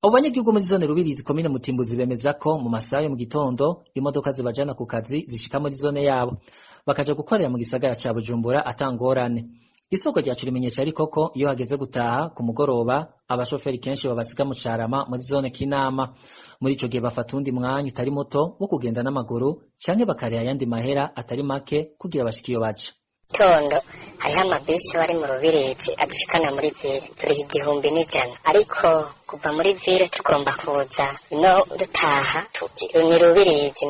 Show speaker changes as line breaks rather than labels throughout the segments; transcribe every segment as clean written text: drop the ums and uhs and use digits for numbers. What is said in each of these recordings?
Abo banyagihugu muri zone Rubirizi komine Mutimbuzi bemeza ko mu masaha yo mu gitondo imodoka zibajana ku kazi zishika muri zone yabo bakaja gukorera mu gisagara ca Bujumbura atangorane. Isoko ryacu rimenyesha ariko ko iyo hageze gutaha ku mugoroba abashoferi kenshi babasiga mu Carama muri zone Kinama. Muri ico gihe bafata undi mwanya utari muto wo kugenda n'amaguru canke bakariha ayandi mahera atari make kugira bashike iyo baja.
Tondo hariho amabisi bari mu Rubirizi adushikana muri ville turiha 1,100 ariko kuva muri ville tugomba kuza ino dutaha ni Rubirizi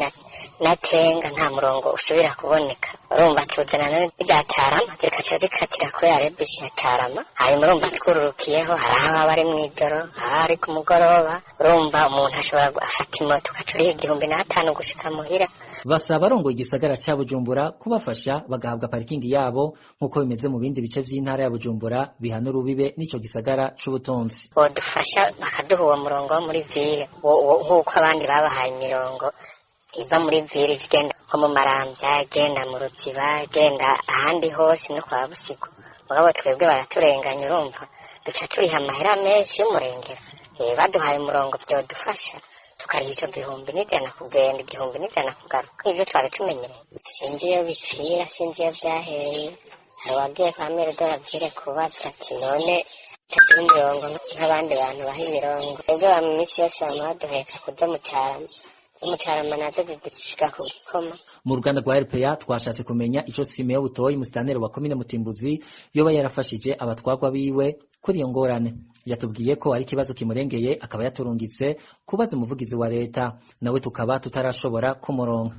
na Tenga nta murongo usubira kuboneka. Urumva tuzana n'ibya Carama zikaca zikatira ko ya bisi ya Carama hanyuma urumva twururukiyeho haraho bari mw'ijoro hari ku mugoroba urumva umuntu ashobora afata imoto ukacuriha 1,500 gushika muhira.
Basaba arongoye igisagara ca Bujumbura kubafasha bagahabwa parikingi yabo nkuko bimeze mu bindi bice vy'intara ya Bujumbura bihana urubibe n'ico gisagara c'ubutunzi.
Bodufasha bakaduha uwo murongo wo muri ville nkuko abandi babahaye imirongo iva muri ville igenda nko mu Maramvya igenda mu Ruziba igenda ahandi hose no kwa Busigo. Mugabo twebwe baraturenganya urumva duca turiha amahera menshi y'umurengera. Baduhaye umurongo vyodufasha tukariha ico 1,100 kugenda 1,100 kugaruka. Ivyo twari tumenyereye sinzi iyo bipfira sinzi iyo vyahereye. Hari wagiye kwa mere doravire kubaza ati none tuduha imirongo nk'abandi bantu baha imirongo. Ebyo ba misi yose baduheka kuza mu Carama. Mu Carama nazo zidushiga ku Gikoma.
Mu ruganda rwa RPA twashatse kumenya ico Simeo Butoyi musitanteri wa komine Mutimbuzi yoba yarafashije abatwagwa biwe kuri iyo ngorane. Yatubwiye ko ari ikibazo kimurengeye akaba yaturungitse kubaza umuvugizi wa leta nawe tukaba tutarashobora kumuronka.